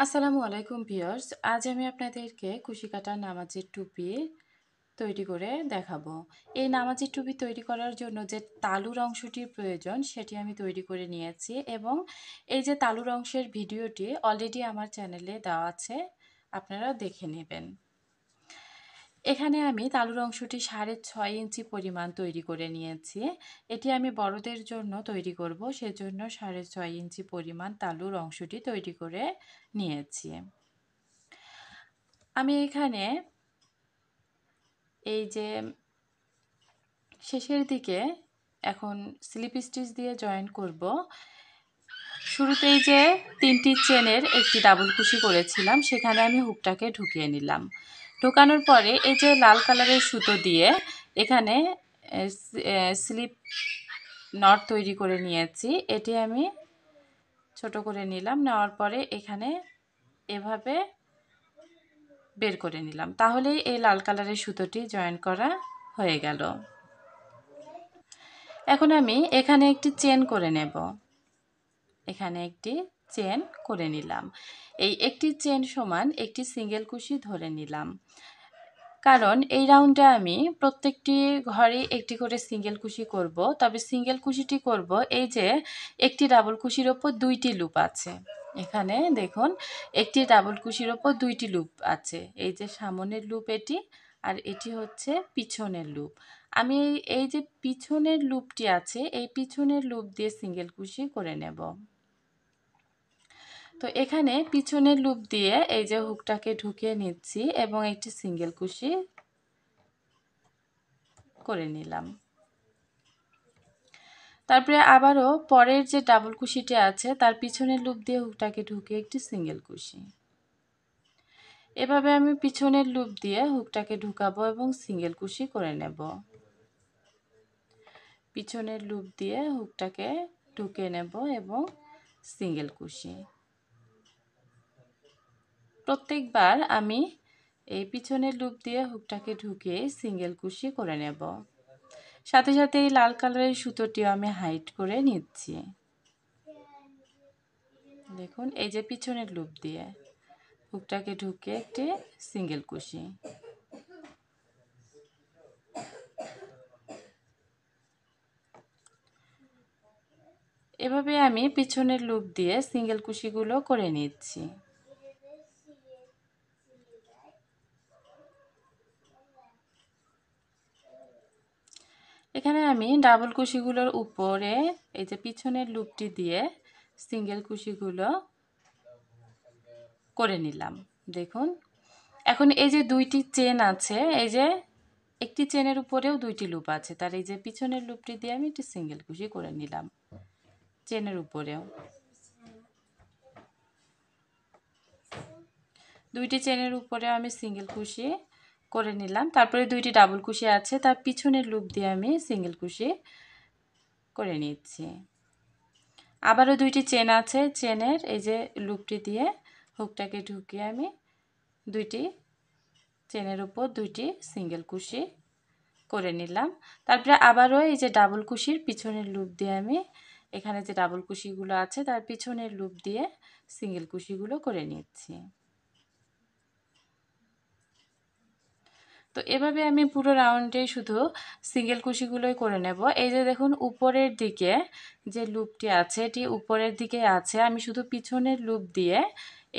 আসসালামু আলাইকুম ভিউয়ার্স। আজ আমি আপনাদেরকে কুশি কাটা নামাজের টুপি তৈরি করে দেখাবো। এই নামাজের টুপি তৈরি করার জন্য যে তালুর অংশটির প্রয়োজন সেটি আমি তৈরি করে নিয়েছি এবং এই যে তালুর অংশের ভিডিওটি অলরেডি আমার চ্যানেলে দেওয়া আছে, আপনারা দেখে নেবেন। এখানে আমি তালুর অংশটি 6.5 ইঞ্চি পরিমাণ তৈরি করে নিয়েছি। এটি আমি বড়দের জন্য তৈরি করব, সেজন্য 6.5 ইঞ্চি পরিমাণ তালুর অংশটি তৈরি করে নিয়েছি। আমি এখানে এই যে শেষের দিকে এখন স্লিপ স্টিচ দিয়ে জয়েন করব। শুরুতেই যে 3টি চেনের একটি ডাবল কুশি করেছিলাম সেখানে আমি হুকটাকে ঢুকিয়ে নিলাম। ঢোকানোর পরে এই যে লাল কালারের সুতো দিয়ে এখানে স্লিপ নট তৈরি করে নিয়েছি। এটি আমি ছোট করে নিলাম, নেওয়ার পরে এখানে এভাবে বের করে নিলাম। তাহলেই এই লাল কালারের সুতোটি জয়েন করা হয়ে গেল। এখন আমি এখানে একটি চেন করে নেব। এখানে একটি চেন করে নিলাম। এই একটি চেন সমান একটি সিঙ্গেল কুশি ধরে নিলাম, কারণ এই রাউন্ডে আমি প্রত্যেকটি ঘরে একটি করে সিঙ্গেল কুশি করব। তবে সিঙ্গেল কুশিটি করব এই যে একটি ডাবল কুশির ওপর 2টি লুপ আছে। এখানে দেখুন, একটি ডাবল কুশির ওপর 2টি লুপ আছে। এই যে সামনের লুপ এটি, আর এটি হচ্ছে পিছনের লুপ। আমি এই যে পিছনের লুপটি আছে, এই পিছনের লুপ দিয়ে সিঙ্গেল কুশি করে নেব। তো এখানে পিছনের লুপ দিয়ে এই যে হুকটাকে ঢুকিয়ে নিচ্ছি এবং একটি সিঙ্গেল কুশি করে নিলাম। তারপরে আবারও পরের যে ডাবল কুশিটি আছে তার পিছনের লুপ দিয়ে হুকটাকে ঢুকিয়ে একটি সিঙ্গেল কুশি। এভাবে আমি পিছনের লুপ দিয়ে হুকটাকে ঢুকাবো এবং সিঙ্গেল কুশি করে নেব। পিছনের লুপ দিয়ে হুকটাকে ঢুকিয়ে নেব এবং সিঙ্গেল কুশি। প্রত্যেকবার আমি এই পিছনের লুপ দিয়ে হুকটাকে ঢুকিয়ে সিঙ্গেল কুশি করে নেব। সাথে সাথে এই লাল কালারের সুতোটিও আমি হাইড করে নিচ্ছি। দেখুন, এই যে পিছনের লুপ দিয়ে হুকটাকে ঢুকিয়ে একটি সিঙ্গেল কুশি। এভাবে আমি পিছনের লুপ দিয়ে সিঙ্গেল কুশিগুলো করে নিচ্ছি। এখানে আমি ডাবল কুশিগুলোর উপরে এই যে পিছনের লুপটি দিয়ে সিঙ্গেল কুশিগুলো করে নিলাম। দেখুন, এখন এই যে 2টি চেন আছে, এই যে একটি চেনের উপরেও 2টি লুপ আছে, তার এই যে পিছনের লুপটি দিয়ে আমি একটি সিঙ্গেল কুশি করে নিলাম। চেনের উপরেও 2টি চেনের উপরে আমি সিঙ্গেল কুশি করে নিলাম। তারপরে 2টি ডাবল কুশি আছে, তার পিছনের লুপ দিয়ে আমি সিঙ্গেল কুশি করে নিচ্ছি। আবারও 2টি চেন আছে, চেনের এই যে লুপটি দিয়ে হুকটাকে ঢুকিয়ে আমি 2টি চেনের উপর 2টি সিঙ্গেল কুশি করে নিলাম। তারপরে আবারও এই যে ডাবল কুশির পিছনের লুপ দিয়ে আমি এখানে যে ডাবল কুশিগুলো আছে তার পিছনের লুপ দিয়ে সিঙ্গেল কুশিগুলো করে নিচ্ছি। তো এভাবে আমি পুরো রাউন্ডে শুধু সিঙ্গেল কুশিগুলোই করে নেব। এই যে দেখুন, উপরের দিকে যে লুপটি আছে এটি উপরের দিকে আছে, আমি শুধু পিছনের লুপ দিয়ে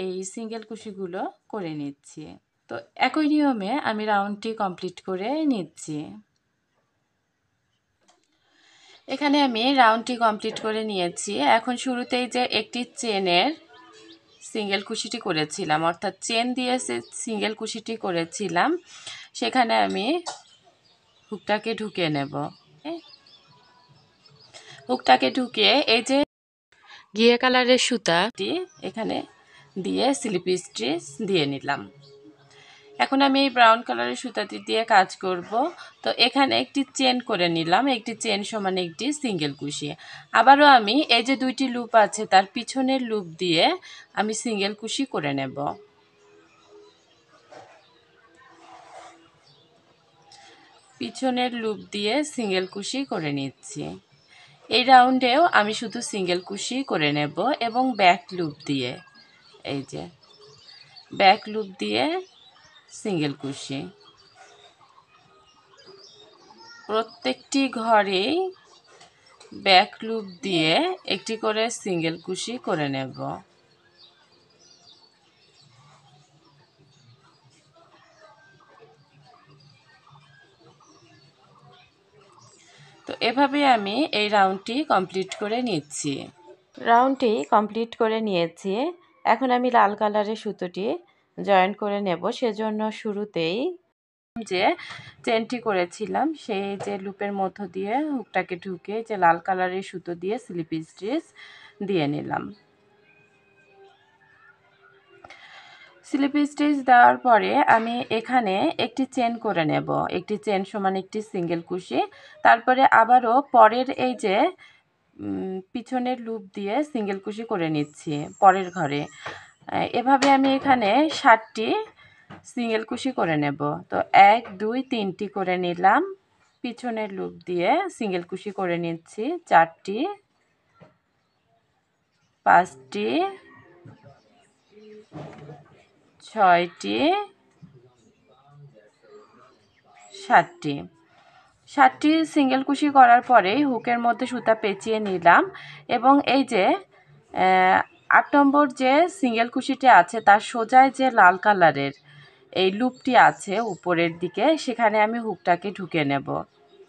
এই সিঙ্গেল কুশিগুলো করে নিচ্ছি। তো একই নিয়মে আমি রাউন্ডটি কমপ্লিট করে নিচ্ছি। এখানে আমি রাউন্ডটি কমপ্লিট করে নিয়েছি। এখন শুরুতেই যে একটি চেনের সিঙ্গেল কুশিটি করেছিলাম, অর্থাৎ চেন দিয়ে সিঙ্গেল কুশিটি করেছিলাম, সেখানে আমি হুকটাকে ঢুকিয়ে নেব। হুকটাকে ঢুকিয়ে এই যে ঘিয়ে কালারের সুতাটি এখানে দিয়ে স্লিপ স্টিচ দিয়ে নিলাম। এখন আমি এই ব্রাউন কালারের সুতাটি দিয়ে কাজ করব। তো এখানে একটি চেন করে নিলাম, একটি চেন সমান একটি সিঙ্গেল কুশি। আবারও আমি এই যে 2টি লুপ আছে তার পিছনের লুপ দিয়ে আমি সিঙ্গেল কুশি করে নেব। পিছনের লুপ দিয়ে সিঙ্গেল কুশি করে নিচ্ছি। এই রাউন্ডেও আমি শুধু সিঙ্গেল কুশি করে নেব এবং ব্যাক লুপ দিয়ে এই যে ব্যাক লুপ দিয়ে সিঙ্গেল কুশি। প্রত্যেকটি ঘরেই ব্যাক লুপ দিয়ে একটি করে সিঙ্গেল কুশি করে নেব। তো এভাবে আমি এই রাউন্ডটি কমপ্লিট করে নিচ্ছি। রাউন্ডটি কমপ্লিট করে নিয়েছি। এখন আমি লাল কালারের সুতোটি জয়েন করে নেব। সেজন্য শুরুতেই যে চেনটি করেছিলাম সেই যে লুপের মধ্য দিয়ে হুকটাকে ঢুকে যে লাল কালারের সুতো দিয়ে স্লিপ স্টিচ দিয়ে নিলাম। স্লিপ স্টিচ দেওয়ার পরে আমি এখানে একটি চেন করে নেব। একটি চেন সমান একটি সিঙ্গেল কুশি। তারপরে আবারও পরের এই যে পিছনের লুপ দিয়ে সিঙ্গেল কুশি করে নিচ্ছি পরের ঘরে। এভাবে আমি এখানে 7টি সিঙ্গেল কুশি করে নেব। তো 1 2 3টি করে নিলাম। পিছনের লুপ দিয়ে সিঙ্গেল কুশি করে নিচ্ছি 4টি, 5টি, 6টি, 7টি। 7টি সিঙ্গেল কুশি করার পরে হুকের মধ্যে সুতা পেঁচিয়ে নিলাম এবং এই যে 8 নম্বর যে সিঙ্গেল কুশিটি আছে তার সোজায় যে লাল কালারের এই লুপটি আছে উপরের দিকে, সেখানে আমি হুকটাকে ঢুকে নেব।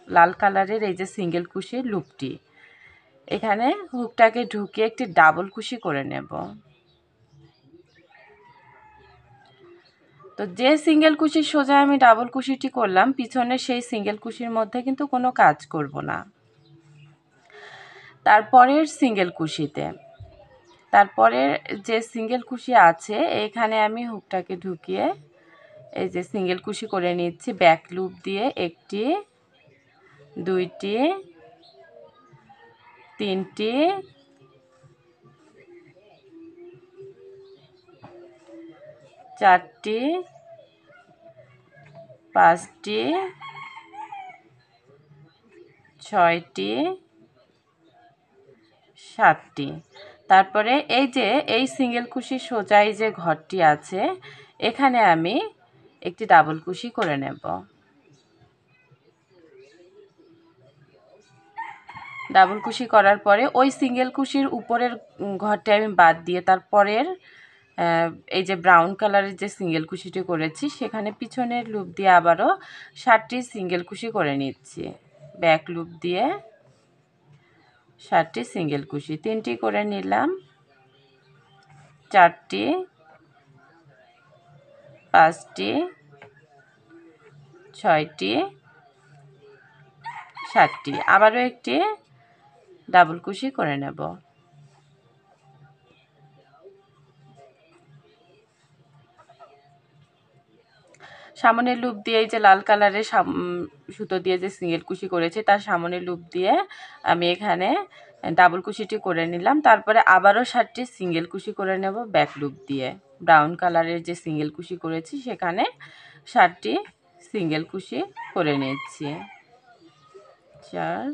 লাল কালারের এই যে সিঙ্গেল কুশির লুপটি, এখানে হুকটাকে ঢুকিয়ে একটি ডাবল কুশি করে নেব। তো যে সিঙ্গেল কুশির সোজা আমি ডাবল কুশিটি করলাম, পিছনে সেই সিঙ্গেল কুশির মধ্যে কিন্তু কোনো কাজ করব না। তারপরের সিঙ্গেল কুশিতে, তারপরের যে সিঙ্গেল কুশি আছে এখানে আমি হুকটাকে ঢুকিয়ে এই যে সিঙ্গেল কুশি করে নিচ্ছি ব্যাক লুপ দিয়ে। 1টি, 2টি, 3টি, 4টি, 5টি, 6টি, 7টি। তারপরে এই যে এই সিঙ্গেল কুশি সোজাই যে ঘরটি আছে এখানে আমি একটি ডাবল কুশি করে নেব। ডাবল কুশি করার পরে ওই সিঙ্গেল কুশির উপরের ঘরটি আমি বাদ দিয়ে তারপরের এই যে ব্রাউন কালারের যে সিঙ্গেল কুশিটি করেছি সেখানে পিছনের লুপ দিয়ে আবারও 7টি সিঙ্গেল কুশি করে নিচ্ছি। ব্যাক লুপ দিয়ে 7টি সিঙ্গেল কুশি, 3টি করে নিলাম, 4টি, 5টি, 6টি, 7টি। আবারও একটি ডাবল কুশি করে নেব। সামনের লুপ দিয়ে এই যে লাল কালারের সুতো দিয়ে যে সিঙ্গেল কুশি করেছি তার সামনের লুপ দিয়ে আমি এখানে ডাবল কুশিটি করে নিলাম। তারপরে আবারও 7টি সিঙ্গেল কুশি করে নেব ব্যাক লুপ দিয়ে। ব্রাউন কালারের যে সিঙ্গেল কুশি করেছি সেখানে 7টি সিঙ্গেল কুশি করে নিচ্ছি। 4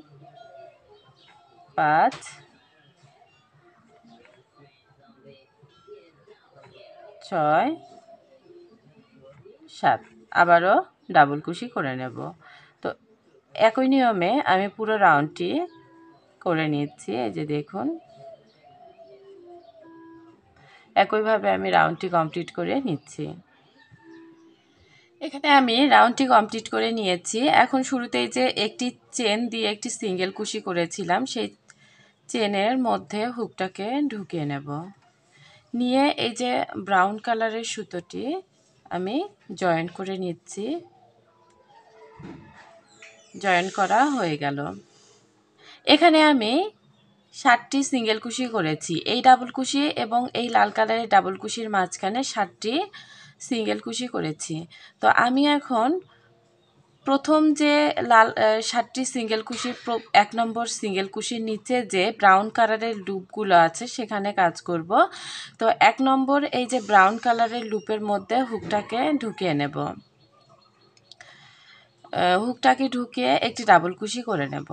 5 6 7, আবারও ডাবল কুশি করে নেব। তো একই নিয়মে আমি পুরো রাউন্ডটি করে নিচ্ছি। এই যে দেখুন, একইভাবে আমি রাউন্ডটি কমপ্লিট করে নিচ্ছি। এখানে আমি রাউন্ডটি কমপ্লিট করে নিয়েছি। এখন শুরুতেই যে একটি চেন দিয়ে একটি সিঙ্গেল কুশি করেছিলাম সেই চেনের মধ্যে হুকটাকে ঢুকিয়ে নেব। নিয়ে এই যে ব্রাউন কালারের সুতোটি আমি জয়েন করে নিচ্ছি। জয়েন করা হয়ে গেল। এখানে আমি 7টি সিঙ্গেল কুশি করেছি। এই ডাবল কুশি এবং এই লাল কালারের ডাবল কুশির মাঝখানে 7টি সিঙ্গেল কুশি করেছি। তো আমি এখন প্রথম যে 7টি সিঙ্গেল কুশির 1 নম্বর সিঙ্গেল কুশির নিচে যে ব্রাউন কালারের লুপগুলো আছে সেখানে কাজ করব। তো 1 নম্বর এই যে ব্রাউন কালারের লুপের মধ্যে হুকটাকে ঢুকিয়ে নেব। হুকটাকে ঢুকিয়ে একটি ডাবল কুশি করে নেব।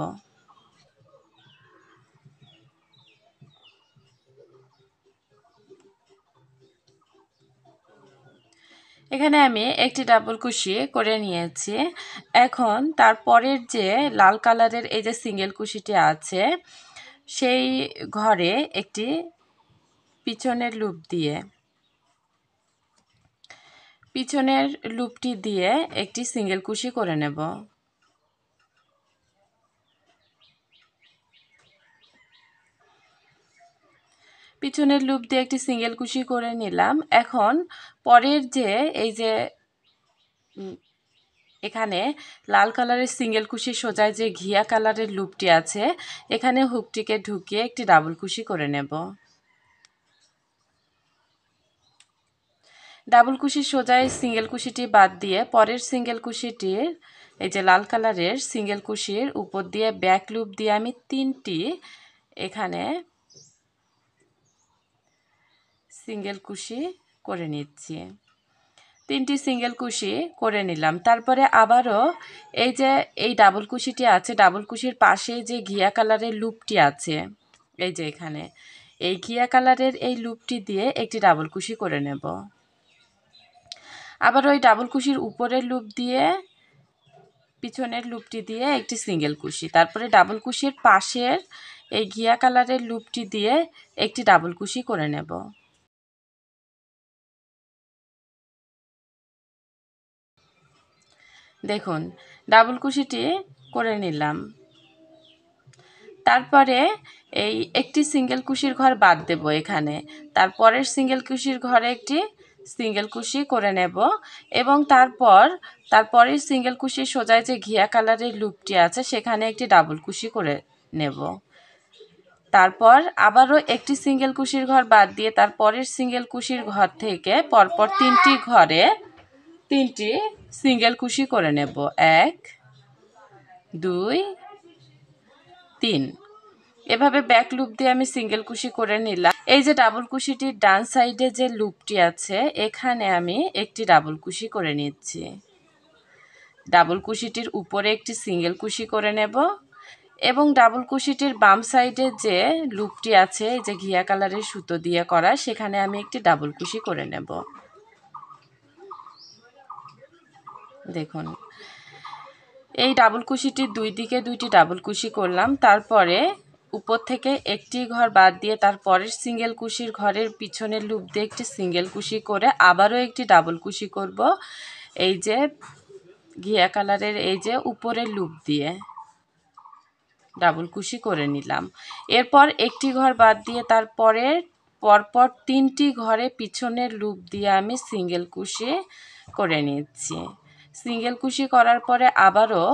এখানে আমি একটি ডাবল কুশি করে নিয়েছি। এখন তারপরের যে লাল কালারের এই যে সিঙ্গেল কুশিটি আছে সেই ঘরে একটি পিছনের লুপটি দিয়ে একটি সিঙ্গেল কুশি করে নেব। পিছনের লুপ দিয়ে একটি সিঙ্গেল কুশি করে নিলাম। এখন পরের যে এই যে এখানে লাল কালারের সিঙ্গেল কুশি সোজায় যে ঘিয়া কালারের লুপটি আছে এখানে হুকটিকে ঢুকিয়ে একটি ডাবল কুশি করে নেব। ডাবল কুশি সোজায় সিঙ্গেল কুশিটি বাদ দিয়ে পরের সিঙ্গেল কুশিটির এই যে লাল কালারের সিঙ্গেল কুশির উপর দিয়ে ব্যাক লুপ দিয়ে আমি 3টি এখানে সিঙ্গেল কুশি করে নিচ্ছি। 3টি সিঙ্গেল কুশি করে নিলাম। তারপরে আবারও এই যে এই ডাবল কুশিটি আছে ডাবল কুশির পাশে যে ঘিয়া কালারের লুপটি আছে এই যে এখানে এই ঘিয়া কালারের এই লুপটি দিয়ে একটি ডাবল কুশি করে নেব। আবার ওই ডাবল কুশির উপরের লুপ দিয়ে পিছনের লুপটি দিয়ে একটি সিঙ্গেল কুশি, তারপরে ডাবল কুশির পাশের এই ঘিয়া কালারের লুপটি দিয়ে একটি ডাবল কুশি করে নেব। দেখুন ডাবল কুশিটি করে নিলাম। তারপরে এই একটি সিঙ্গেল কুশির ঘর বাদ দেব এখানে, তারপরের সিঙ্গেল কুশির ঘরে একটি সিঙ্গেল কুশি করে নেব এবং তারপরের সিঙ্গেল কুশির সোজায় যে ঘিয়া কালারের লুপটি আছে সেখানে একটি ডাবল কুশি করে নেব। তারপর আবারও একটি সিঙ্গেল কুশির ঘর বাদ দিয়ে তারপরের সিঙ্গেল কুশির ঘর থেকে পরপর 3টি ঘরে 3টি সিঙ্গেল কুশি করে নেব। 1 2 3 এভাবে ব্যাক লুপ দিয়ে আমি সিঙ্গেল কুশি করে নিলাম। এই যে ডাবল কুশিটির ডান সাইডে যে লুপটি আছে এখানে আমি একটি ডাবল কুশি করে নিচ্ছি। ডাবল কুশিটির উপরে একটি সিঙ্গেল কুশি করে নেব এবং ডাবল কুশিটির বাম সাইডে যে লুপটি আছে এই যে ঘিয়া কালারের সুতো দিয়ে করা সেখানে আমি একটি ডাবল কুশি করে নেব। দেখুন এই ডাবল কুশিটির দুই দিকে 2টি ডাবল কুশি করলাম। তারপরে উপর থেকে একটি ঘর বাদ দিয়ে তারপরের সিঙ্গেল কুশির ঘরের পিছনের লুপ দিয়ে একটি সিঙ্গেল কুশি করে আবারও একটি ডাবল কুশি করব এই যে ঘিয়া কালারের এই যে উপরের লুপ দিয়ে ডাবল কুশি করে নিলাম। এরপর একটি ঘর বাদ দিয়ে তারপরে পরপর 3টি ঘরে পিছনের লুপ দিয়ে আমি সিঙ্গেল কুশি করে নিচ্ছি। সিঙ্গেল কুশি করার পরে আবারও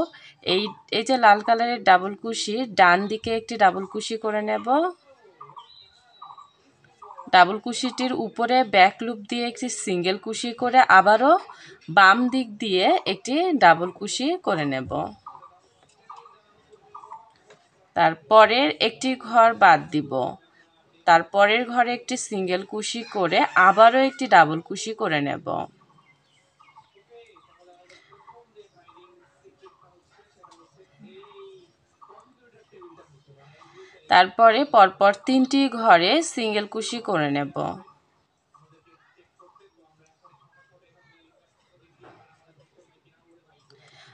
এই যে লাল কালারের ডাবল কুশি ডান দিকে একটি ডাবল কুশি করে নেব। ডাবল কুশিটির উপরে ব্যাক লুপ দিয়ে একটি সিঙ্গেল কুশি করে আবারও বাম দিক দিয়ে একটি ডাবল কুশি করে নেব। তারপরের একটি ঘর বাদ দিব, তারপরের ঘরে একটি সিঙ্গেল কুশি করে আবারও একটি ডাবল কুশি করে নেব। তারপরে পরপর 3টি ঘরে সিঙ্গেল কুশি করে নেব।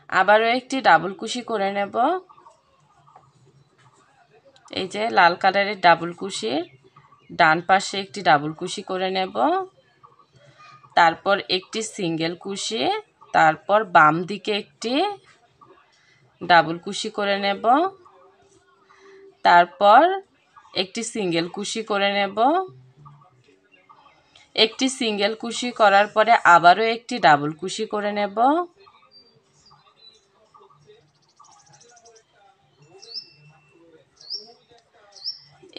আবারও একটি ডাবল কুশি করে নেব। এই যে লাল কালারের ডাবল কুশির ডান পাশে একটি ডাবল কুশি করে নেব, তারপর একটি সিঙ্গেল কুশি, তারপর বাম দিকে একটি ডাবল কুশি করে নেব, তারপর একটি সিঙ্গেল কুশি করে নেব। একটি সিঙ্গেল কুশি করার পরে আবারও একটি ডাবল কুশি করে নেব।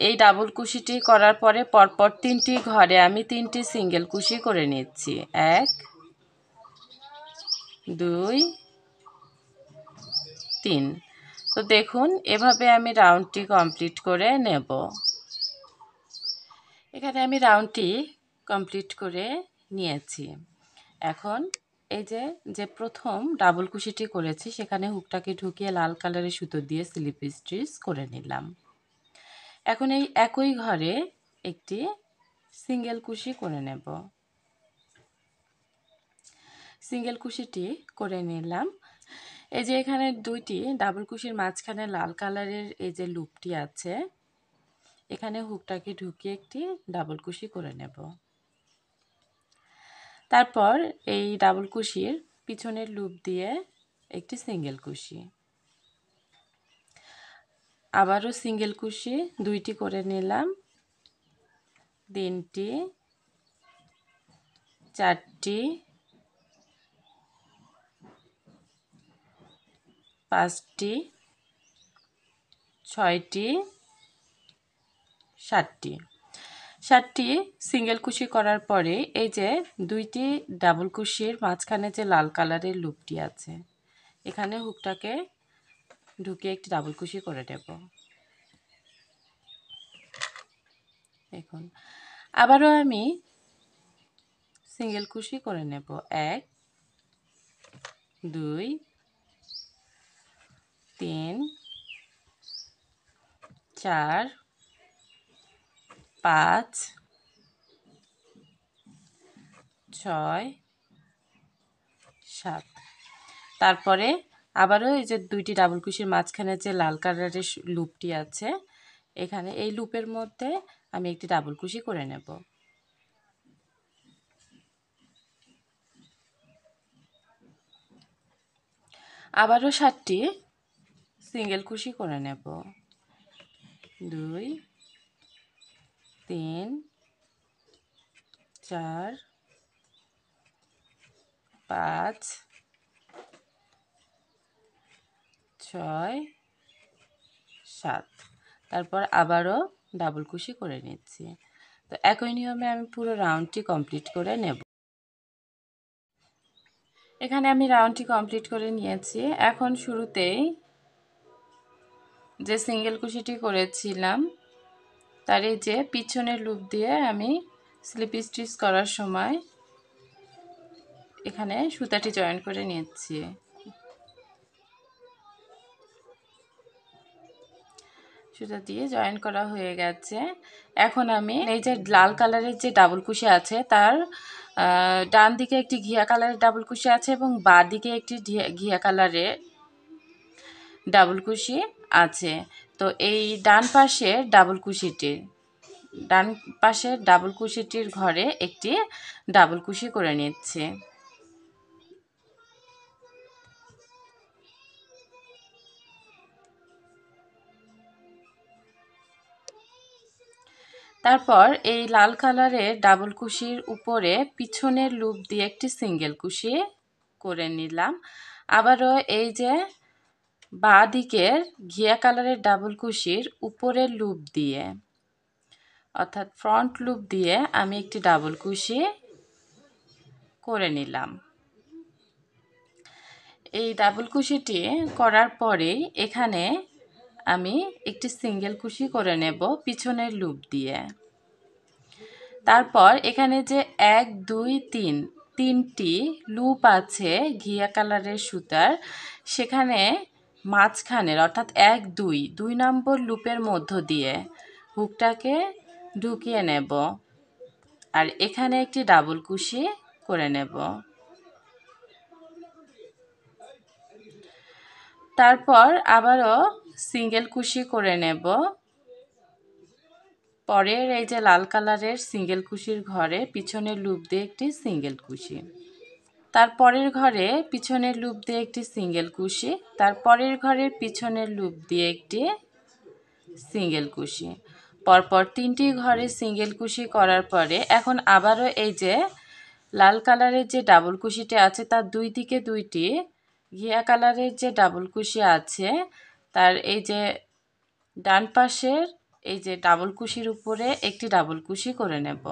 এই ডাবল কুশিটি করার পরে পরপর 3টি ঘরে আমি 3টি সিঙ্গেল কুশি করে নিচ্ছি। 1 2 3। তো দেখুন এভাবে আমি রাউন্ডটি কমপ্লিট করে নেব। এখানে আমি রাউন্ডটি কমপ্লিট করে নিয়েছি। এখন এই যে প্রথম ডাবল কুশিটি করেছি সেখানে হুকটাকে ঢুকিয়ে লাল কালারের সুতো দিয়ে স্লিপ স্টিচ করে নিলাম। এখন এই একই ঘরে একটি সিঙ্গেল কুশি করে নেব। সিঙ্গেল কুশিটি করে নিলাম। এই যে এখানে দুইটি ডাবল কুশির মাঝখানে লাল কালারের এই যে লুপটি আছে, এখানে হুকটাকে ঢুকিয়ে একটি ডাবল কুশি করে নেব। তারপর এই ডাবল কুশির পিছনের লুপ দিয়ে একটি সিঙ্গেল কুশি, আবারও সিঙ্গেল কুশি দুইটি করে নিলাম, তিনটি, চারটি, পাঁচটি, ছয়টি, ষাটটি সিঙ্গেল কুশি করার পরে এই যে দুইটি ডাবল কুশির মাঝখানে যে লাল কালারের লুপটি আছে, এখানে হুকটাকে ঢুকিয়ে একটি ডাবল কুশি করে দেব। দেখুন, আবারও আমি সিঙ্গেল কুশি করে নেব। 1 2 3 4 5 6 7। তারপরে আবারও এই যে দুইটি ডাবল কুশির মাঝখানে যে লাল কালারের লুপটি আছে, এখানে এই লুপের মধ্যে আমি একটি ডাবল কুশি করে নেব। আবারও 7টি সিঙ্গেল কুশি করে নেব। 2 3 4 5 6 7। তারপর আবারও ডাবল কুশি করে নিচ্ছি। তো একই নিয়মে আমি পুরো রাউন্ডটি কমপ্লিট করে নেব। এখানে আমি রাউন্ডটি কমপ্লিট করে নিয়েছি। এখন শুরুতেই যে সিঙ্গেল কুশিটি করেছিলাম তার এই যে পিছনের লুপ দিয়ে আমি স্লিপ স্টিচ করার সময় এখানে সুতাটি জয়েন করে নিচ্ছি। সুতা দিয়ে জয়েন করা হয়ে গেছে। এখন আমি এই যে লাল কালারের যে ডাবল কুশি আছে তার ডান দিকে একটি ঘিয়া কালারের ডাবল কুশি আছে এবং বাঁ দিকে একটি ঘিয়া কালারের ডাবল কুশি আছে। তো এই ডান পাশের ডাবল কুশিটির ঘরে একটি ডাবল কুশি করে নিচ্ছি। তারপর এই লাল কালারের ডাবল কুশির উপরে পিছনের লুপ দিয়ে একটি সিঙ্গেল কুশি করে নিলাম। আবারও এই যে বাঁ দিকের ঘিয়া কালারের ডাবল কুশির উপরের লুপ দিয়ে অর্থাৎ ফ্রন্ট লুপ দিয়ে আমি একটি ডাবল কুশি করে নিলাম। এই ডাবল কুশিটি করার পরেই এখানে আমি একটি সিঙ্গেল কুশি করে নেব পিছনের লুপ দিয়ে। তারপর এখানে যে 1 2 3 তিনটি লুপ আছে ঘিয়া কালারের সুতার, সেখানে মাঝখানের অর্থাৎ 1 2 নম্বর লুপের মধ্য দিয়ে হুকটাকে ঢুকিয়ে নেব আর এখানে একটি ডাবল কুশি করে নেব। তারপর আবারও সিঙ্গেল কুশি করে নেব। পরের এই যে লাল কালারের সিঙ্গেল কুশির ঘরে পিছনের লুপ দিয়ে একটি সিঙ্গেল কুশি, তারপরের ঘরে পিছনের লুপ দিয়ে একটি সিঙ্গেল কুশি, তারপরের ঘরের পিছনের লুপ দিয়ে একটি সিঙ্গেল কুশি, পরপর তিনটি ঘরে সিঙ্গেল কুশি করার পরে এখন আবারও এই যে লাল কালারের যে ডাবল কুশিটি আছে তার দুই দিকে দুইটি ঘিয়া কালারের যে ডাবল কুশি আছে তার এই যে ডান পাশের এই যে ডাবল কুশির উপরে একটি ডাবল কুশি করে নেব।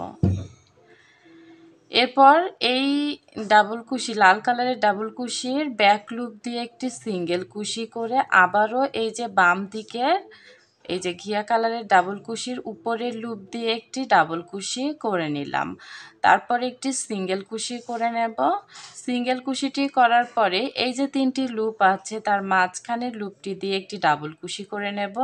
এরপর এই ডাবল কুশি লাল কালারের ডাবল কুশির ব্যাক লুপ দিয়ে একটি সিঙ্গেল কুশি করে আবারও এই যে বাম দিকের এই যে ঘিয়া কালারের ডাবল কুশির উপরের লুপ দিয়ে একটি ডাবল কুশি করে নিলাম। তারপর একটি সিঙ্গেল কুশি করে নেব। সিঙ্গেল কুশিটি করার পরে এই যে তিনটি লুপ আছে তার মাঝখানের লুপটি দিয়ে একটি ডাবল কুশি করে নেব।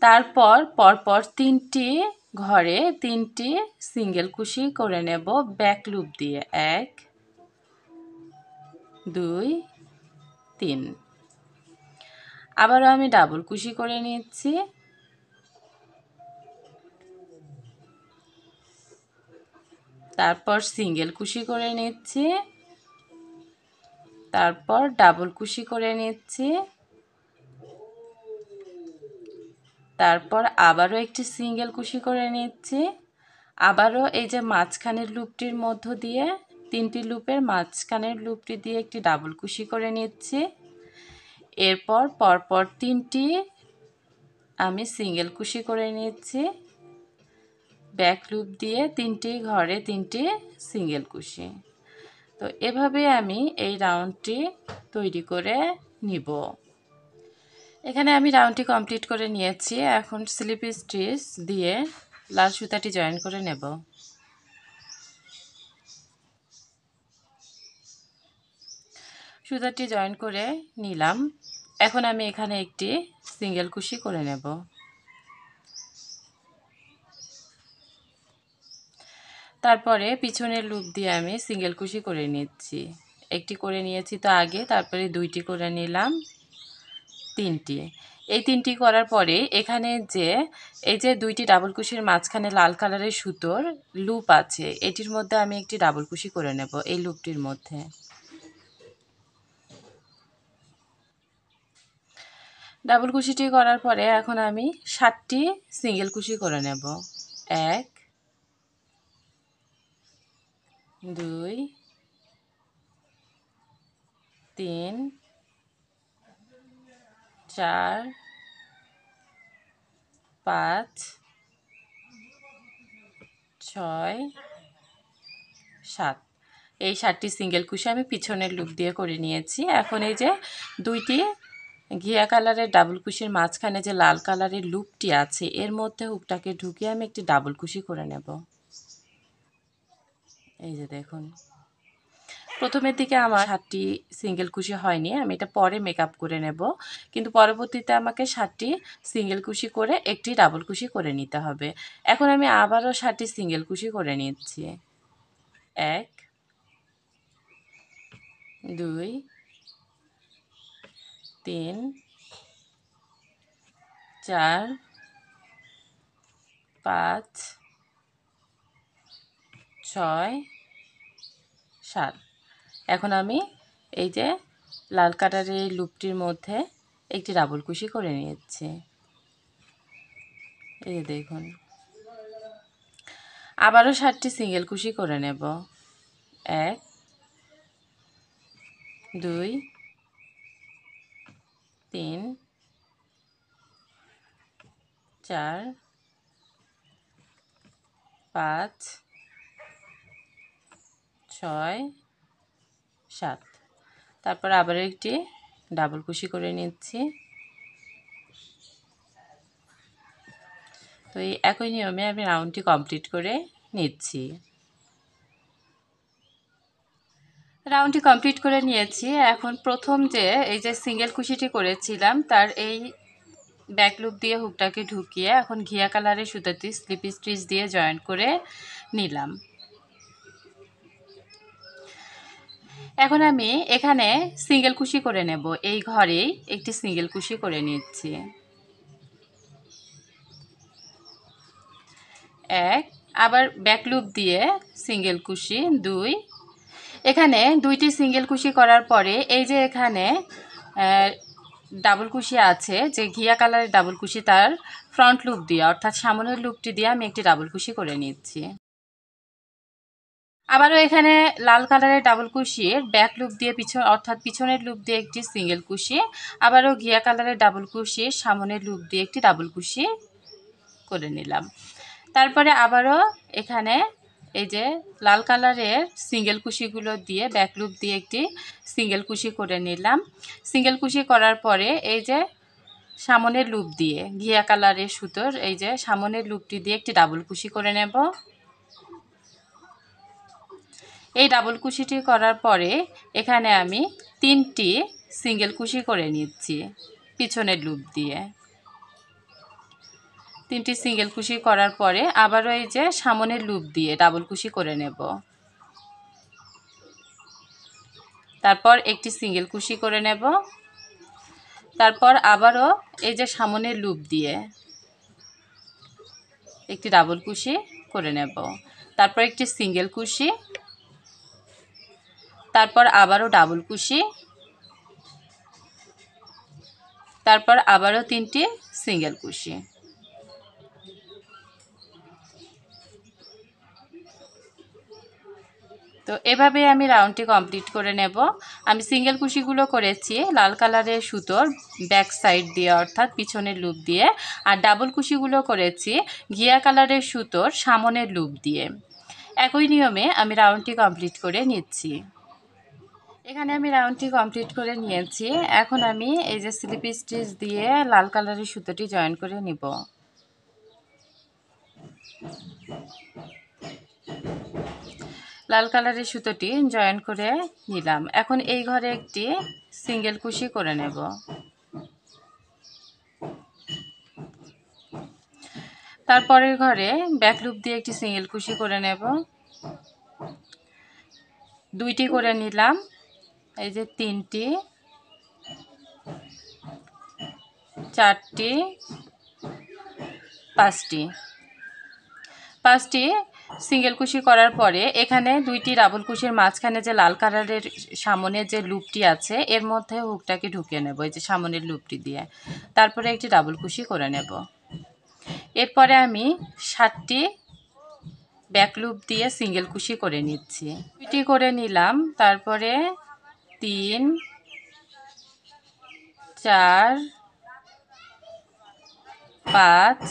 তারপর পরপর তিনটি ঘরে 3টি সিঙ্গেল কুশি করে নেব ব্যাক লুপ দিয়ে। 1 2 3। আবারও আমি ডাবল কুশি করে নিচ্ছি। তারপর সিঙ্গেল কুশি করে নিচ্ছি, তারপর ডাবল কুশি করে নিচ্ছি, তারপর আবারও একটি সিঙ্গেল কুশি করে নিচ্ছি, আবারও এই যে মাঝখানের লুপটির মধ্য দিয়ে 3টি লুপের মাঝখানের লুপটি দিয়ে একটি ডাবল কুশি করে নিচ্ছি। এরপর পরপর 3টি আমি সিঙ্গেল কুশি করে নিচ্ছি, ব্যাক লুপ দিয়ে 3টি ঘরে 3টি সিঙ্গেল কুশি। তো এভাবে আমি এই রাউন্ডটি তৈরি করে নিব। এখানে আমি রাউন্ডটি কমপ্লিট করে নিয়েছি। এখন স্লিপ স্টিচ দিয়ে লাল সুতাটি জয়েন করে নেব। সুতাটি জয়েন করে নিলাম। এখন আমি এখানে একটি সিঙ্গেল কুশি করে নেব। তারপরে পিছনের লুপ দিয়ে আমি সিঙ্গেল কুশি করে নিচ্ছি। একটি করে নিয়েছি তো আগে, তারপরে 2টি করে নিলাম, 3টি। এই 3টি করার পরে এখানে যে এই যে 2টি ডাবল কুশির মাঝখানে লাল কালারের সুতোর লুপ আছে, এটির মধ্যে আমি একটি ডাবল কুশি করে নেব এই লুপটির মধ্যে। ডাবল কুশিটি করার পরে এখন আমি 7টি সিঙ্গেল কুশি করে নেব। 1 2 3 4 5 6 7। এই 7টি সিঙ্গেল কুশি আমি পিছনের লুপ দিয়ে করে নিয়েছি। এখন এই যে 2টি ঘিয়া কালারের ডাবল কুশির মাঝখানে যে লাল কালারের লুপটি আছে, এর মধ্যে হুকটাকে ঢুকিয়ে আমি একটি ডাবল কুশি করে নেব। এই যে দেখুন, প্রথমের দিকে আমার 7টি সিঙ্গেল কুশি হয়নি, আমি এটা পরে মেকআপ করে নেব, কিন্তু পরবর্তীতে আমাকে 7টি সিঙ্গেল কুশি করে একটি ডাবল কুশি করে নিতে হবে। এখন আমি আবারও 7টি সিঙ্গেল কুশি করে নিচ্ছি। 1 2 3 4 5 6 7। এখন আমি এই যে লাল কালারের লুপটির মধ্যে একটি ডাবল কুশি করে নিচ্ছি। এই যে দেখুন, আবারও 7টি সিঙ্গেল কুশি করে নেব। 1 2 3 4 5 6 7। তারপর আবার একটি ডাবল কুশি করে নিচ্ছি। তো এই একই নিয়মে আমি রাউন্ডটি কমপ্লিট করে নিচ্ছি। রাউন্ডটি কমপ্লিট করে নিয়েছি। এখন প্রথম যে এই যে সিঙ্গেল কুশিটি করেছিলাম তার এই ব্যাক লুপ দিয়ে হুকটাকে ঢুকিয়ে এখন ঘিয়া কালারের সুতাটি স্লিপ স্টিচ দিয়ে জয়েন করে নিলাম। এখন আমি এখানে সিঙ্গেল কুশি করে নেব। এই ঘরেই একটি সিঙ্গেল কুশি করে নিচ্ছি। 1, আবার ব্যাক লুপ দিয়ে সিঙ্গেল কুশি 2। এখানে 2টি সিঙ্গেল কুশি করার পরে এই যে এখানে ডাবল কুশি আছে, যে ঘিয়া কালারের ডাবল কুশি, তার ফ্রন্ট লুপ দিয়ে অর্থাৎ সামনের লুপটি দিয়ে আমি একটি ডাবল কুশি করে নিচ্ছি। আবারও এখানে লাল কালারের ডাবল কুশির ব্যাক লুপ দিয়ে অর্থাৎ পিছনের লুপ দিয়ে একটি সিঙ্গেল কুশি, আবারও ঘিয়া কালারের ডাবল কুশির সামনের লুপ দিয়ে একটি ডাবল কুশি করে নিলাম। তারপরে আবারও এখানে এই যে লাল কালারের সিঙ্গেল কুশিগুলো দিয়ে ব্যাক লুপ দিয়ে একটি সিঙ্গেল কুশি করে নিলাম। সিঙ্গেল কুশি করার পরে এই যে সামনের লুপ দিয়ে ঘিয়া কালারের সুতোর এই যে সামনের লুপটি দিয়ে একটি ডাবল কুশি করে নেব। এই ডাবল কুশিটি করার পরে এখানে আমি 3টি সিঙ্গেল কুশি করে নিচ্ছি পিছনের লুপ দিয়ে। 3টি সিঙ্গেল কুশি করার পরে আবারও এই যে সামনের লুপ দিয়ে ডাবল কুশি করে নেব। তারপর একটি সিঙ্গেল কুশি করে নেব। তারপর আবারও এই যে সামনের লুপ দিয়ে একটি ডাবল কুশি করে নেব। তারপর একটি সিঙ্গেল কুশি, তারপর আবারও ডাবল কুশি, তারপর আবারও 3টি সিঙ্গেল কুশি। তো এভাবে আমি রাউন্ডটি কমপ্লিট করে নেব। আমি সিঙ্গেল কুশিগুলো করেছি লাল কালারের সুতোর ব্যাক সাইড দিয়ে, অর্থাৎ পিছনের লুপ দিয়ে, আর ডাবল কুশিগুলো করেছি ঘিয়া কালারের সুতোর সামনের লুপ দিয়ে। একই নিয়মে আমি রাউন্ডটি কমপ্লিট করে নিচ্ছি। এখানে আমি রাউন্ডটি কমপ্লিট করে নিয়েছি। এখন আমি এই যে স্লিপ স্টিচ দিয়ে লাল কালারের সুতোটি জয়েন করে নিব। লাল কালারের সুতোটি জয়েন করে নিলাম। এখন এই ঘরে একটি সিঙ্গেল কুশি করে নেব। তারপরের ঘরে ব্যাক লুপ দিয়ে একটি সিঙ্গেল কুশি করে নেব। 2টি করে নিলাম, এই যে 3টি, 4টি, 5টি সিঙ্গেল কুশি করার পরে এখানে 2টি ডাবল কুশির মাঝখানে যে লাল কালারের সামনের যে লুপটি আছে এর মধ্যে হুকটাকে ঢুকিয়ে নেব, এই যে সামনের লুপটি দিয়ে। তারপরে একটি ডাবল কুশি করে নেব। এরপরে আমি 7টি ব্যাক লুপ দিয়ে সিঙ্গেল কুশি করে নিচ্ছি। 2টি করে নিলাম, তারপরে 3, 4, 5,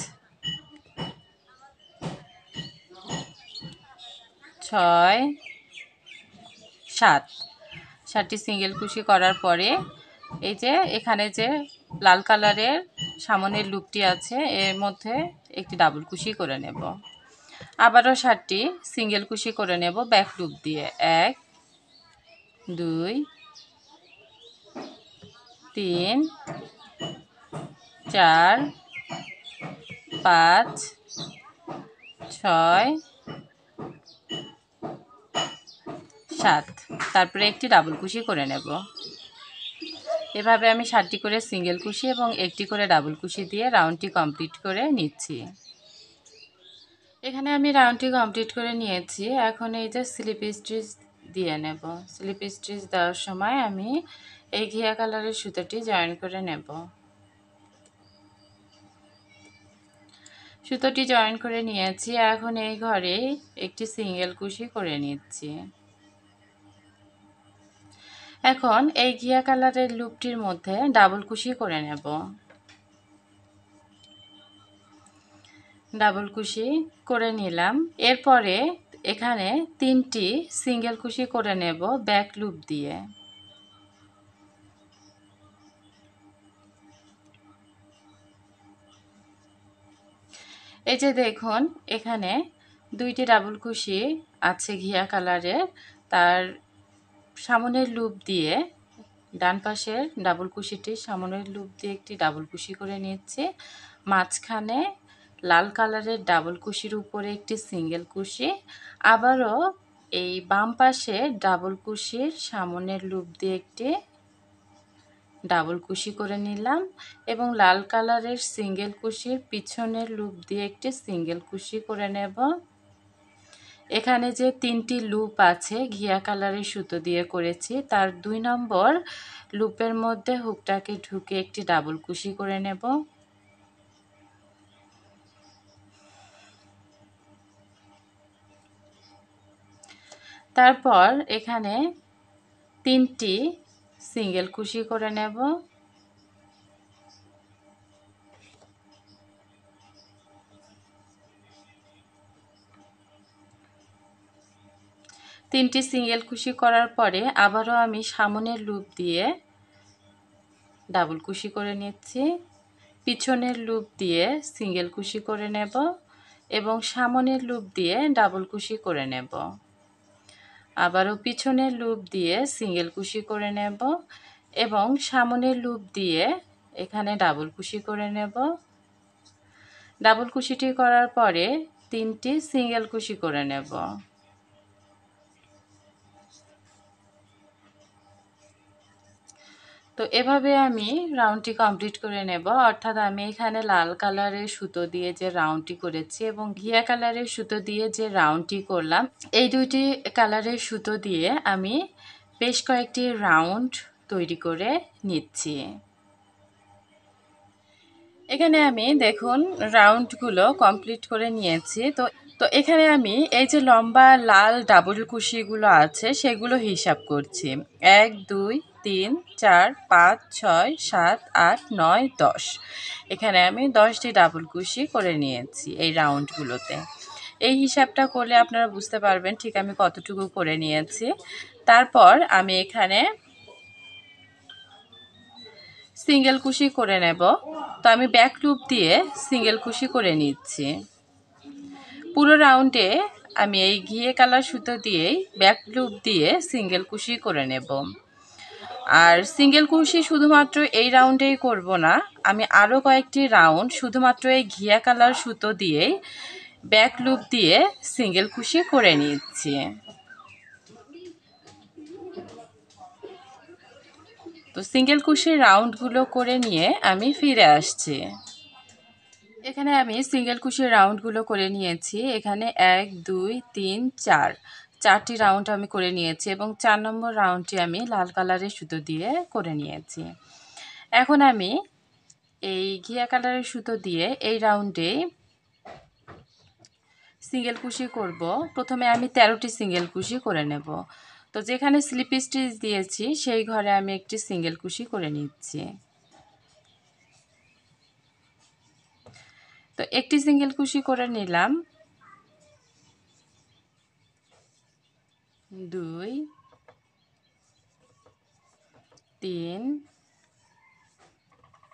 6, 7টি সিঙ্গেল কুশি করার পরে এই যে এখানে যে লাল কালারের সামনের লুপটি আছে এর মধ্যে একটি ডাবল কুশি করে নেব। আবারও 7টি সিঙ্গেল কুশি করে নেব ব্যাক লুপ দিয়ে। 1, 2, 3, 4, 5, 6, 7, তারপরে একটি ডাবল কুশি করে নেব। এভাবে আমি 7টি করে সিঙ্গেল কুশি এবং একটি করে ডাবল কুশি দিয়ে রাউন্ডটি কমপ্লিট করে নিচ্ছি। এখানে আমি রাউন্ডটি কমপ্লিট করে নিয়েছি। এখন এই যে স্লিপ স্টিচ দিয়ে নেব। স্লিপ স্টিচ দেওয়ার সময় আমি এই ঘিয়া কালারের সুতোটি জয়েন করে নেব। সুতোটি জয়েন করে নিয়েছি। এখন এই ঘরে একটি সিঙ্গেল কুশি করে নিচ্ছি। এখন এই ঘিয়া কালারের লুপটির মধ্যে ডাবল কুশি করে নেব। ডাবল কুশি করে নিলাম। এরপরে এখানে 3টি সিঙ্গেল কুশি করে নেব ব্যাক লুপ দিয়ে। এই যে দেখুন এখানে 2টি ডাবল কুশি আছে ঘিয়া কালারের, তার সামনের লুপ দিয়ে ডান পাশের ডাবল কুশিটির সামনের লুপ দিয়ে একটি ডাবল কুশি করে নিচ্ছে। মাঝখানে লাল কালারের ডাবল কুশির উপরে একটি সিঙ্গেল কুশি, আবারও এই বাম পাশে ডাবল কুশির সামনের লুপ দিয়ে একটি ডাবল কুশি করে নিলাম এবং লাল কালারের সিঙ্গেল কুশির পিছনের লুপ দিয়ে একটি সিঙ্গেল কুশি করে নেব। এখানে যে 3টি লুপ আছে ঘিয়া কালারের সুতো দিয়ে করেছি, তার 2 নম্বর লুপের মধ্যে হুকটাকে ঢুকে একটি ডাবল কুশি করে নেব। তারপর এখানে 3টি সিঙ্গেল কুশি করে নেব। তিনটি সিঙ্গেল কুশি করার পরে আবারও আমি সামনের লুপ দিয়ে ডাবল কুশি করে নিচ্ছি, পিছনের লুপ দিয়ে সিঙ্গেল কুশি করে নেব এবং সামনের লুপ দিয়ে ডাবল কুশি করে নেব। আবারও পিছনের লুপ দিয়ে সিঙ্গেল কুশি করে নেব এবং সামনের লুপ দিয়ে এখানে ডাবল কুশি করে নেব। ডাবল কুশিটি করার পরে 3টি সিঙ্গেল কুশি করে নেব। তো এভাবে আমি রাউন্ডটি কমপ্লিট করে নেব, অর্থাৎ আমি এখানে লাল কালারের সুতো দিয়ে যে রাউন্ডটি করেছি এবং ঘিয়া কালারের সুতো দিয়ে যে রাউন্ডটি করলাম, এই দুইটি কালারের সুতো দিয়ে আমি বেশ কয়েকটি রাউন্ড তৈরি করে নিচ্ছি। এখানে আমি দেখুন রাউন্ডগুলো কমপ্লিট করে নিয়েছি। তো এখানে আমি এই যে লম্বা লাল ডাবল কুশিগুলো আছে সেগুলো হিসাব করছি। 1 2 3 4 5 6 7 8 9 10। এখানে আমি 10টি ডাবল কুশি করে নিয়েছি এই রাউন্ডগুলোতে। এই হিসাবটা করলে আপনারা বুঝতে পারবেন ঠিক আমি কতটুকু করে নিয়েছি। তারপর আমি এখানে সিঙ্গেল কুশি করে নেব। তো আমি ব্যাক লুপ দিয়ে সিঙ্গেল কুশি করে নিচ্ছি। পুরো রাউন্ডে আমি এই ঘিয়ে কালার সুতো দিয়েই ব্যাক লুপ দিয়ে সিঙ্গেল কুশি করে নেব। আর সিঙ্গেল কুশি শুধুমাত্র এই রাউন্ডেই করব না, আমি আরও কয়েকটি রাউন্ড শুধুমাত্র এই ঘিয়া কালার সুতো দিয়েই ব্যাক লুপ দিয়ে সিঙ্গেল কুশি করে নিচ্ছি। তো সিঙ্গেল কুশির রাউন্ডগুলো করে নিয়ে আমি ফিরে আসছি। এখানে আমি সিঙ্গেল কুশির রাউন্ডগুলো করে নিয়েছি। এখানে 1 2 3 4 4টি রাউন্ড আমি করে নিয়েছি এবং 4 নম্বর রাউন্ডটি আমি লাল কালারের সুতো দিয়ে করে নিয়েছি। এখন আমি এই ঘিয়া কালারের সুতো দিয়ে এই রাউন্ডে সিঙ্গেল কুশি করব। প্রথমে আমি 13টি সিঙ্গেল কুশি করে নেব। তো যেখানে স্লিপ স্টিচ দিয়েছি সেই ঘরে আমি একটি সিঙ্গেল কুশি করে নিচ্ছি। তো একটি সিঙ্গেল কুশি করে নিলাম, 2 3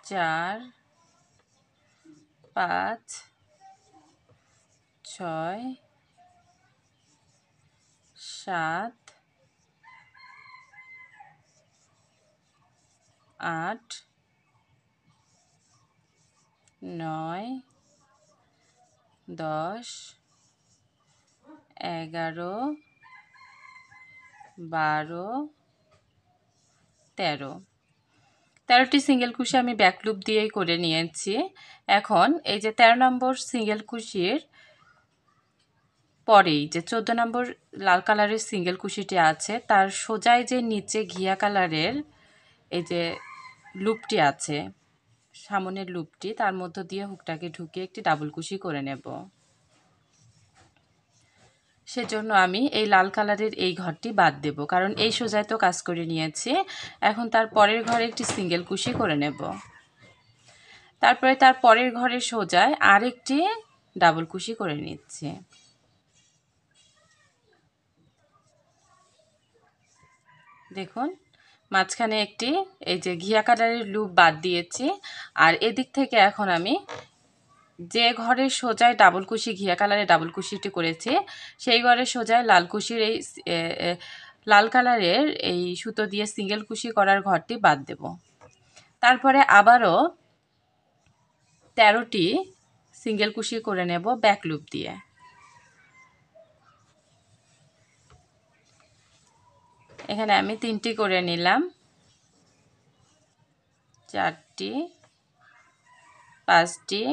4 5 6 7 8 9 10 11 12 13। 13টি সিঙ্গেল কুশি আমি ব্যাক লুপ দিয়েই করে নিয়েছি। এখন এই যে 13 নম্বর সিঙ্গেল কুশির পরেই যে 14 নম্বর লাল কালারের সিঙ্গেল কুশিটি আছে তার সোজাই যে নিচে ঘিয়া কালারের এই যে লুপটি আছে, সামনের লুপটি, তার মধ্য দিয়ে হুকটাকে ঢুকিয়ে একটি ডাবল কুশি করে নেব। সেজন্য আমি এই লাল কালারের এই ঘরটি বাদ দেব, কারণ এই সোজায় তো কাজ করে নিয়েছি। এখন তার পরের ঘরে একটি সিঙ্গেল কুশি করে নেব। তারপরে তার পরের ঘরের সোজায় আরেকটি ডাবল কুশি করে নিচ্ছি। দেখুন মাঝখানে একটি এই যে ঘিয়া কালারের লুপ বাদ দিয়েছি। আর এদিক থেকে এখন আমি যে ঘরের সোজায় ডাবল কুশি ঘিয়া কালারের ডাবল কুশিটি করেছি সেই ঘরের সোজায় লাল কুশির এই লাল কালারের এই সুতো দিয়ে সিঙ্গেল কুশি করার ঘরটি বাদ দেব। তারপরে আবারও 13টি সিঙ্গেল কুশি করে নেব ব্যাক লুপ দিয়ে। এখানে আমি 3টি করে নিলাম, 4টি 5টি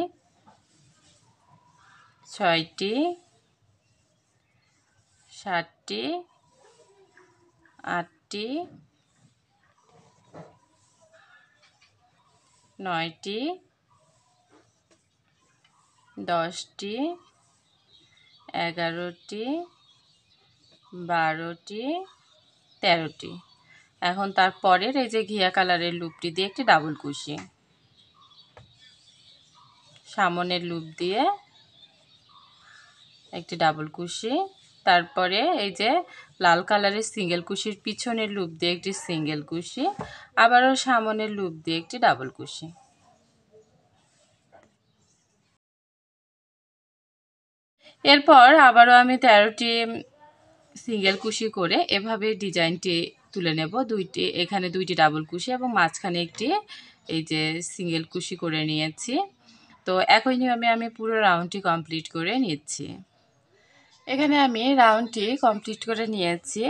6টি 7টি 8টি 9টি 10টি 11টি 12টি 13টি। এখন তারপরের এই যে ঘিয়া কালারের লুপটি দিয়ে একটি ডাবল কুশি, সামনের লুপ দিয়ে একটি ডাবল কুশি, তারপরে এই যে লাল কালারের সিঙ্গেল কুশির পিছনের লুপ দিয়ে একটি সিঙ্গেল কুশি, আবারও সামনের লুপ দিয়ে একটি ডাবল কুশি। এরপর আবারও আমি 13টি সিঙ্গেল কুশি করে এভাবে ডিজাইনটি তুলে নেব। এখানে 2টি ডাবল কুশি এবং মাঝখানে একটি এই যে সিঙ্গেল কুশি করে নিয়েছি। তো একই নিয়মে আমি পুরো রাউন্ডটি কমপ্লিট করে নিচ্ছি। এখানে আমি রাউন্ডটি কমপ্লিট করে নিয়েছি।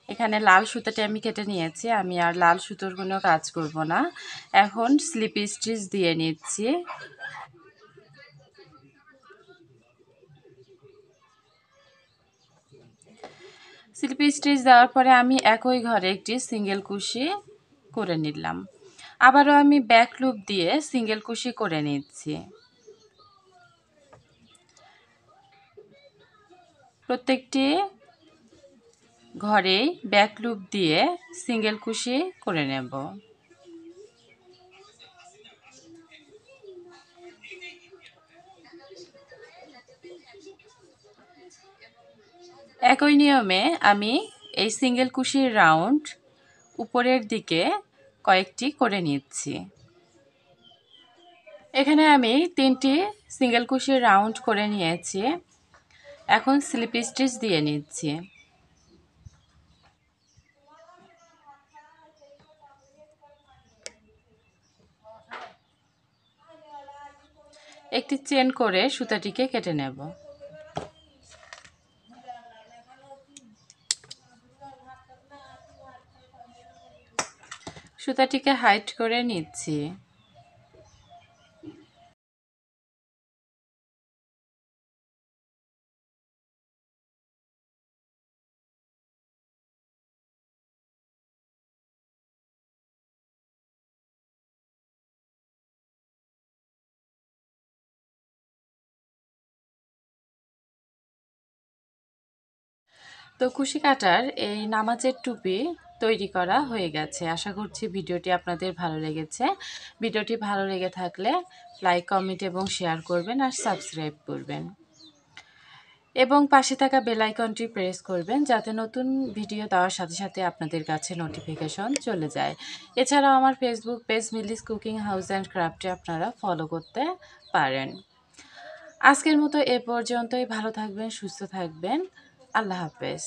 এখানে লাল সুতাটি আমি কেটে নিয়েছি, আমি আর লাল সুতোর কোনো কাজ করব না। এখন স্লিপ স্টিচ দিয়ে নিচ্ছি। স্লিপ স্টিচ দেওয়ার পরে আমি একই ঘরে একটি সিঙ্গেল কুশি করে নিলাম। আবারও আমি ব্যাক লুপ দিয়ে সিঙ্গেল কুশি করে নিচ্ছি। প্রত্যেকটি ঘরেই ব্যাক লুপ দিয়ে সিঙ্গেল কুশি করে নেব। একই নিয়মে আমি এই সিঙ্গেল কুশির রাউন্ড উপরের দিকে কয়েকটি করে নিচ্ছি। এখানে আমি 3টি সিঙ্গেল কুশির রাউন্ড করে নিয়েছি। এখন স্লিপ স্টিচ দিয়ে নিচ্ছি। একটি চেন করে সুতাটিকে কেটে নেব। সুতাটিকে হাইট করে নিচ্ছি। তো কুশি কাটার এই নামাজের টুপি তৈরি করা হয়ে গেছে। আশা করছি ভিডিওটি আপনাদের ভালো লেগেছে। ভিডিওটি ভালো লেগে থাকলে লাইক, কমেন্ট এবং শেয়ার করবেন আর সাবস্ক্রাইব করবেন। এবং পাশে থাকা বেল আইকনটি প্রেস করবেন যাতে নতুন ভিডিও দেওয়ার সাথে সাথে আপনাদের কাছে নোটিফিকেশন চলে যায়। এছাড়াও আমার Facebook page Mili's cooking house and ক্রাফটে আপনারা ফলো করতে পারেন। আজকের মতো এ পর্যন্তই। ভালো থাকবেন, সুস্থ থাকবেন। আল্লাহ হাফেজ।